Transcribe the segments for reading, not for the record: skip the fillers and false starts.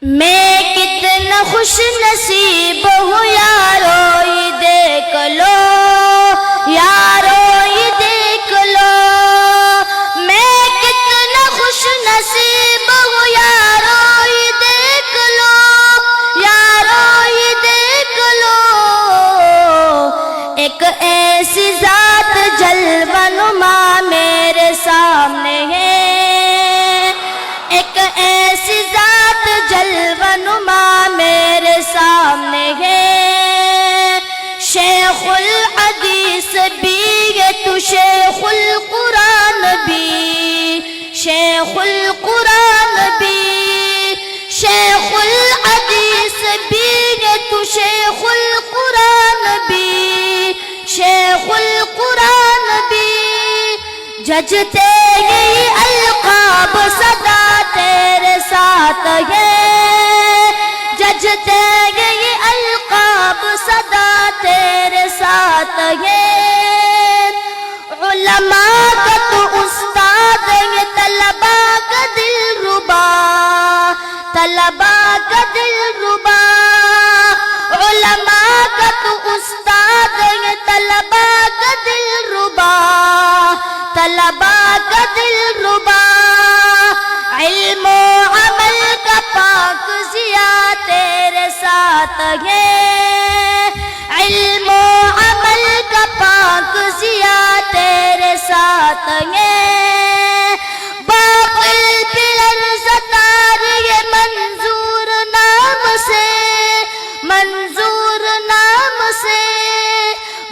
میں کتنا خوش نصیب ہوں یارو یہ دیکھ لو، یارو یہ دیکھ لو، میں کتنا خوش نصیب ہوں یارو یہ دیکھ لو، یارو یہ دیکھ لو، ایک ایسی ذات جلوہ نما میرے سامنے ہے، ایک ایسی ذات جلوہ نما میرے سامنے ہے، شیخ الحدیث بھی ہے تو شیخ القرآن بھی، شیخ القرآن بھی، شیخ الحدیث بھی ہے تو شیخ القرآن بھی، شیخ القرآن بھی، ججتے گئی القاب صدا تیرے ساتھ ہے، ججتے گئی القاب صدا تیرے ساتھ ہے، علماء کا تو استاد ہے، طلبا کا دل ربا، طلبا کا دل ربا، علماء کا تو استاد ہے، طلبا کا دل ربا، طلبا کا دل ربا، علم و عمل کا پاک ضیاء تیرے ساتھ ہے، علم و عمل کا پاک ضیاء تیرے ساتھ ہے، باطل پلر ستار یہ منظور نام سے، منظور نام سے،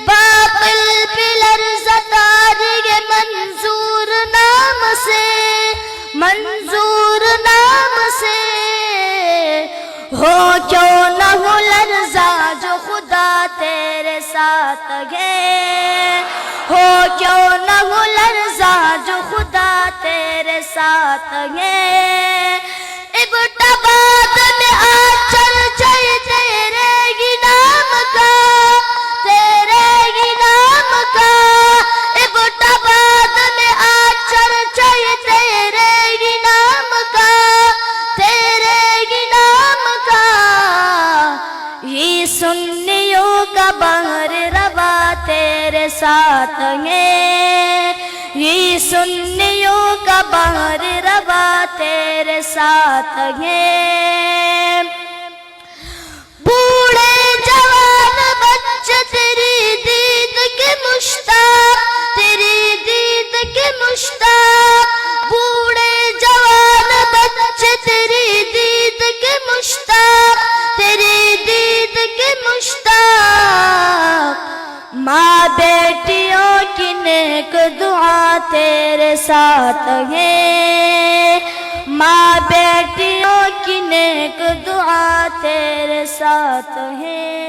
باطل پلر ستار یہ منظور نام سے، منظور نام سے، ہو کیوں نہ ہو لرزا جو خدا تیرے ساتھ ہے، ہو کیوں نہ ہو لرزا جو خدا تیرے ساتھ ہے، ابتباد میں آج چرچہ تیرے ہی نام کا، تیرے ہی نام کا، ابتباد میں آج چرچہ تیرے ہی نام کا، تیرے ہی نام کا، یہ سنیوں کا بحر روا تیرے ساتھ ہے، یہ سنیوں کا بحر روا تیرے ساتھ ہے، بوڑھے جوان بچے تیری دید کے مشتاق، تیری دید کے مشتاق، بوڑھے جوان بچے تیری دید کے مشتاق، تیری دید کے مشتاق، ماں بیٹیوں کی نیک دعا تیرے ساتھ ہے، ماں بیٹیوں کی نیک دعا تیرے ساتھ ہے۔